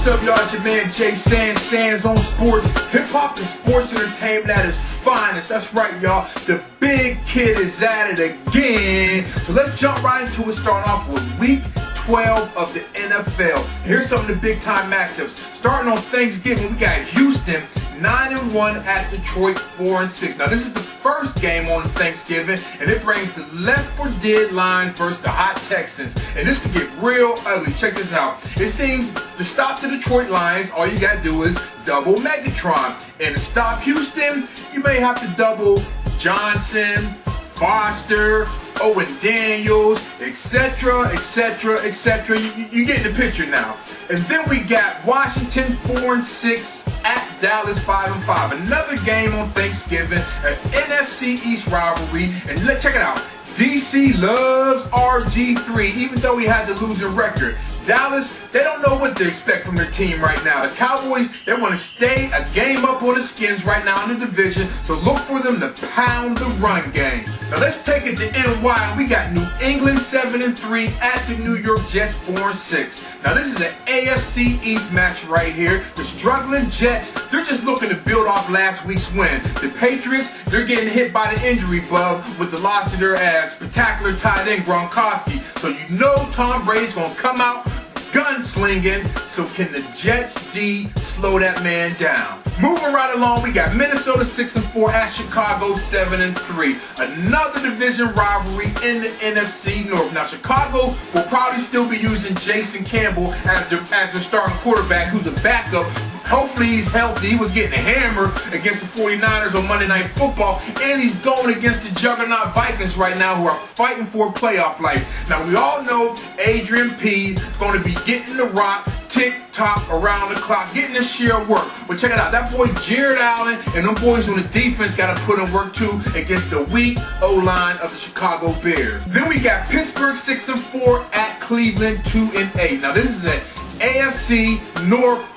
What's up, y'all? It's your man Jay Sands on Sports. Hip-hop and sports entertainment at its finest. That's right, y'all. The big kid is at it again. So let's jump right into it, starting off with week 12 of the NFL. Here's some of the big-time matchups. Starting on Thanksgiving, we got Houston 9-1 at Detroit 4-6. Now, this is the first game on Thanksgiving, and it brings the Left for Dead Lions versus the Hot Texans. And this could get real ugly. Check this out. It seems to stop the Detroit Lions, all you got to do is double Megatron. And to stop Houston, you may have to double Johnson, Foster, Owen Daniels, etc., etc., etc. You get the picture now. And then we got Washington 4-6 at Dallas 5-5. Another game on Thanksgiving, an NFC East rivalry. And check it out. DC loves RG3, even though he has a losing record. Dallas, they don't know what to expect from their team right now. The Cowboys, they want to stay a game up on the Skins right now in the division, so look for them to pound the run game. Now let's take it to NY. We got New England 7-3 at the New York Jets 4-6. Now this is an AFC East match right here. The struggling Jets, they're just looking to build off last week's win. The Patriots, they're getting hit by the injury bug with the loss of their spectacular tight end Gronkowski. So you know Tom Brady's going to come out gunslinging. So can the Jets D slow that man down? Moving right along, we got Minnesota 6-4 at Chicago 7-3. Another division rivalry in the NFC North. Now Chicago will probably still be using Jason Campbell as their starting quarterback, who's a backup. Hopefully he's healthy. He was getting a hammer against the 49ers on Monday Night Football, and he's going against the juggernaut Vikings right now, who are fighting for a playoff life. Now we all know Adrian P is going to be getting the rock, tick-tock around the clock, getting his share of work. But check it out, that boy Jared Allen and them boys on the defense got to put in work too against the weak O-line of the Chicago Bears. Then we got Pittsburgh 6-4 at Cleveland 2-8. Now this is an AFC North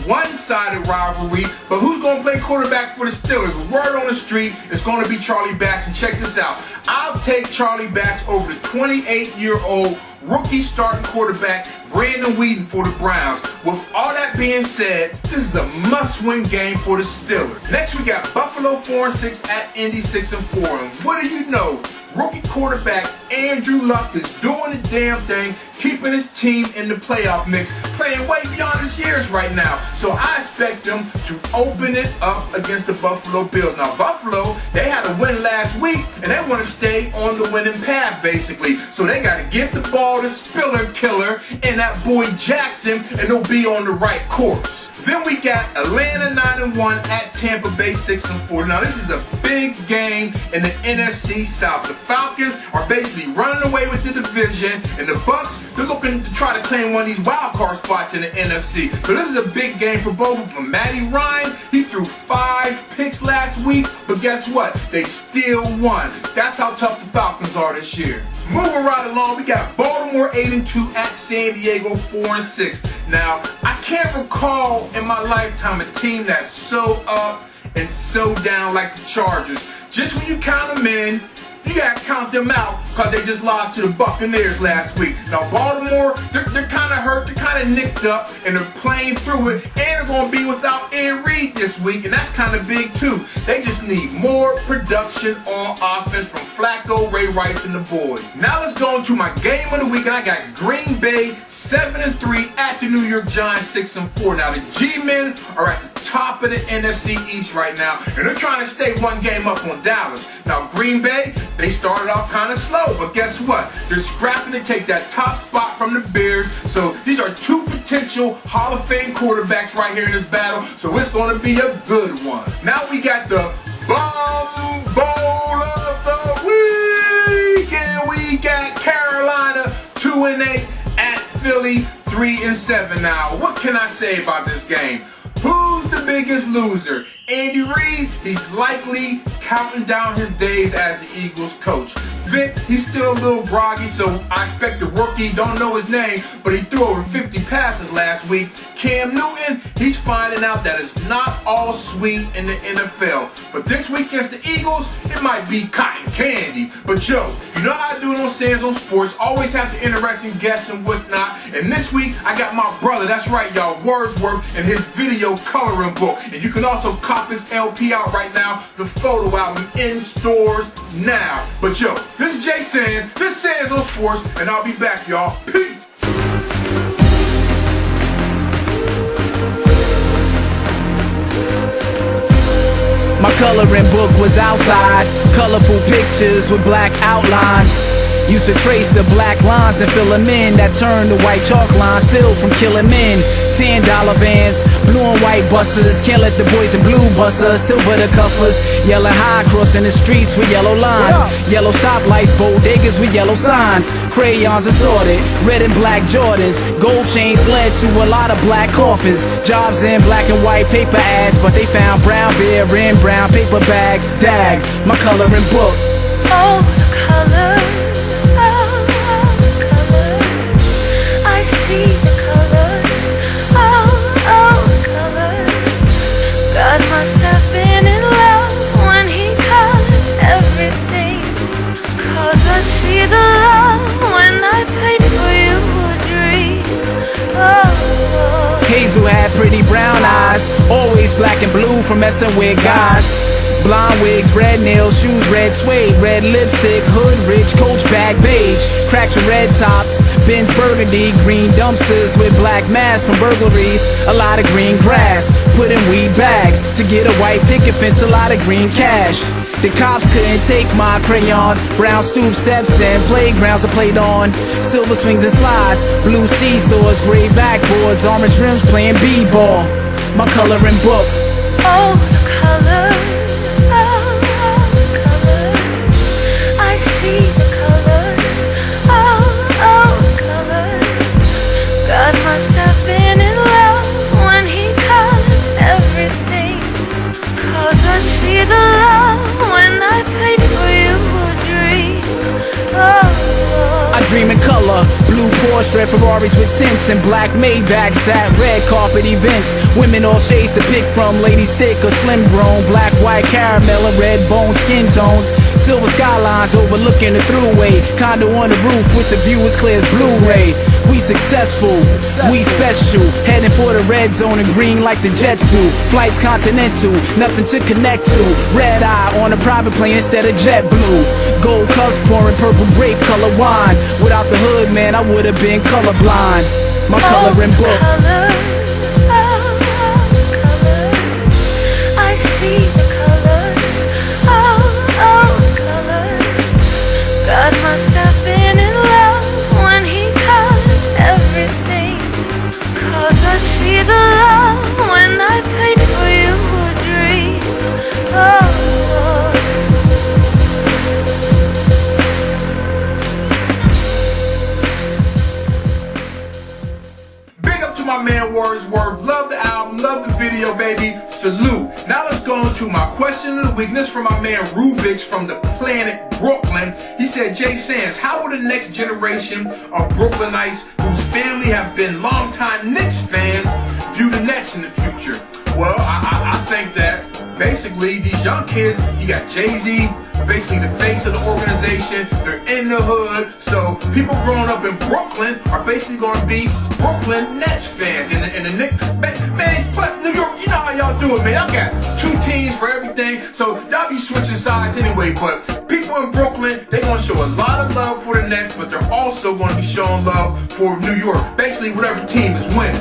one-sided rivalry, but who's going to play quarterback for the Steelers? Word on the street, it's going to be Charlie Batch. And check this out, I'll take Charlie Batch over the 28-year-old rookie starting quarterback Brandon Whedon for the Browns. With all that being said, this is a must-win game for the Steelers. Next, we got Buffalo 4-6 at Indy 6-4. And what do you know? Rookie quarterback Andrew Luck is doing the damn thing, keeping his team in the playoff mix, playing way beyond his years right now. So I expect them to open it up against the Buffalo Bills. Now Buffalo, they had a win last week, and they want to stay on the winning path basically. So they got to give the ball to Spiller Killer and that boy Jackson, and they'll be on the right course. Then we got Atlanta 9-1 at Tampa Bay 6-4. Now this is a big game in the NFC South. The Falcons are basically running away with the division, and the Bucks, they're looking to try to claim one of these wild card spots in the NFC. So this is a big game for both of them. Matty Ryan, he threw 5 picks last week, but guess what? They still won. That's how tough the Falcons are this year. Moving right along, we got Baltimore 8-2 at San Diego 4-6. Now, I can't recall in my lifetime a team that's so up and so down like the Chargers. Just when you count them in, you gotta count them out because they just lost to the Buccaneers last week. Now Baltimore, they're kind of hurt, they're kind of nicked up, and they're playing through it, and they're going to be without Ed Reed this week, and that's kind of big too. They just need more production on offense from Flacco, Ray Rice, and the boys. Now let's go into my game of the week, and I got Green Bay 7-3 at the New York Giants 6-4. Now the G-Men are at the top of the NFC East right now, and they're trying to stay one game up on Dallas. Now Green Bay, they started off kind of slow, but guess what? They're scrapping to take that top spot from the Bears. So these are 2 potential Hall of Fame quarterbacks right here in this battle. So it's going to be a good one. Now we got the Bum Bowl of the Week, and we got Carolina 2-8 at Philly 3-7. Now, what can I say about this game? Who's the biggest loser? Andy Reid, he's likely counting down his days as the Eagles coach. Vic, he's still a little groggy, so I expect the rookie, don't know his name, but he threw over 50 passes last week. Cam Newton, he's finding out that it's not all sweet in the NFL. But this week against the Eagles, it might be cotton candy. But yo, you know how I do it on Sands on Sports, always have the interesting guests and whatnot. And this week, I got my brother, that's right y'all, Wordsworth, and his video coloring book. And you can also cop his LP out right now, the photo album in stores now. But yo, this is Jay Sands, this is Sands on Sports, and I'll be back, y'all. Peace. My coloring book was outside, colorful pictures with black outlines. Used to trace the black lines and fill them in. That turned to white chalk lines filled from killing men. $10 vans, blue and white buses. Can't let the boys in blue bust us. Silver the cuffers, yellow high crossing the streets with yellow lines. Yellow stoplights, bodegas with yellow signs. Crayons assorted, red and black Jordans. Gold chains led to a lot of black coffins. Jobs in black and white paper ads, but they found brown beer in brown paper bags. Dag, my coloring book. Oh, the color. God must have been in love when he colored everything. 'Cause I see the love when I paint for you a dream. Oh. Hazel had pretty brown eyes, always black and blue from messing with guys. Blonde wigs, red nails, shoes red suede, red lipstick, hood rich, coach bag beige, cracks with red tops, Benz burgundy, green dumpsters with black masks from burglaries, a lot of green grass, put in weed bags to get a white picket fence, a lot of green cash. The cops couldn't take my crayons, brown stoop steps and playgrounds I played on, silver swings and slides, blue seesaws, gray backboards, orange rims playing b-ball. My coloring book. Oh, the color. God must have been in love when he colored everything. 'Cause I see the love when I paint for you a dream. Oh. I dream in color, blue Porsche, red Ferraris with tints, and black Maybachs at red carpet events. Women all shades to pick from, ladies thick or slim grown, black, white, caramel, and red bone skin tones. Silver skylines overlooking the throughway, condo on the roof with the view as clear as Blu-ray. We successful, we special, heading for the red zone and green like the Jets do. Flights continental, nothing to connect to. Red eye on a private plane instead of jet blue. Gold cups pouring purple grape color wine. Without the hood, man, I would have been colorblind. My coloring book. Color. I see the color. Oh, color. God must have been in love when he colored everything. 'Cause I see the love when I paint for you a dream. Oh. My man Wordsworth, love the album, love the video, baby, salute. Now let's go on to my question of the week. This from my man Rubik's from the planet Brooklyn. He said, Jay Sands, how will the next generation of Brooklynites whose family have been longtime Knicks fans view the Nets in the future? Well, I think that basically these young kids, you got Jay-Z, basically the face of the organization, they're in the hood, so people growing up in Brooklyn are basically going to be Brooklyn Nets fans. And the Knicks, man, plus New York, you know how y'all do it, man. Y'all got two teams for everything, so y'all be switching sides anyway, but people in Brooklyn, they're going to show a lot of love for the Nets, but they're also going to be showing love for New York, basically whatever team is winning.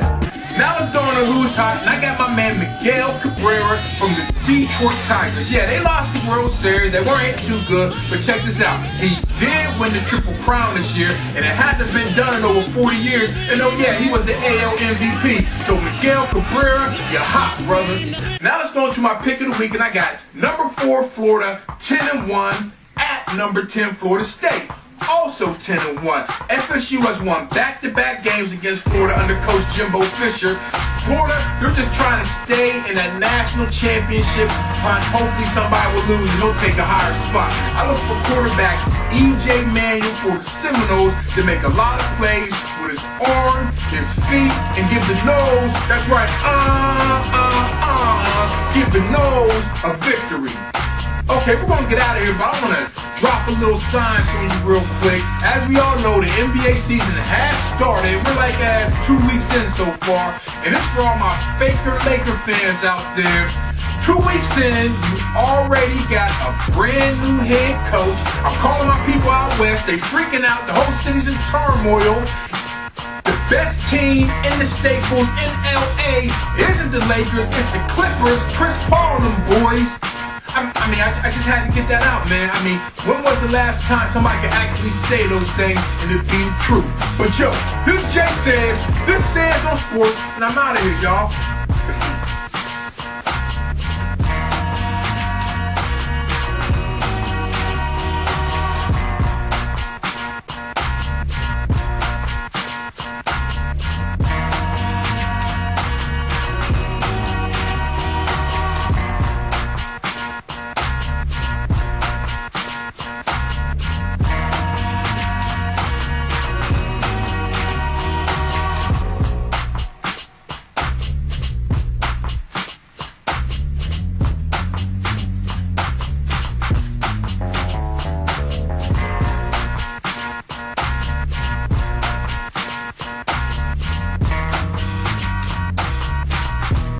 Now let's go on to Who's Hot, and I got my man Miguel Cabrera from the Detroit Tigers. Yeah, they lost the World Series, they weren't too good, but check this out. He did win the Triple Crown this year, and it hasn't been done in over 40 years, and oh yeah, he was the AL MVP. So Miguel Cabrera, you're hot, brother. Now let's go into my pick of the week, and I got number 4 Florida, 10-1, at number 10 Florida State. also 10-1. FSU has won back-to-back games against Florida under Coach Jimbo Fisher. Florida, they're just trying to stay in that national championship hunt. Hopefully somebody will lose and he'll take a higher spot. I look for quarterback E.J. Manuel for the Seminoles to make a lot of plays with his arm, his feet, and give the nose, that's right, give the nose a victory. Okay, we're going to get out of here, but I want to drop a little science on you real quick. As we all know, the NBA season has started. We're like 2 weeks in so far. And it's for all my faker Laker fans out there. 2 weeks in, you already got a brand new head coach. I'm calling my people out west. They freaking out. The whole city's in turmoil. The best team in the Staples in LA isn't the Lakers, it's the Clippers. Chris Paul and them boys. I just had to get that out, man. When was the last time somebody could actually say those things and it be the truth? But yo, this Jay says, this Sands on Sports, and I'm out of here, y'all.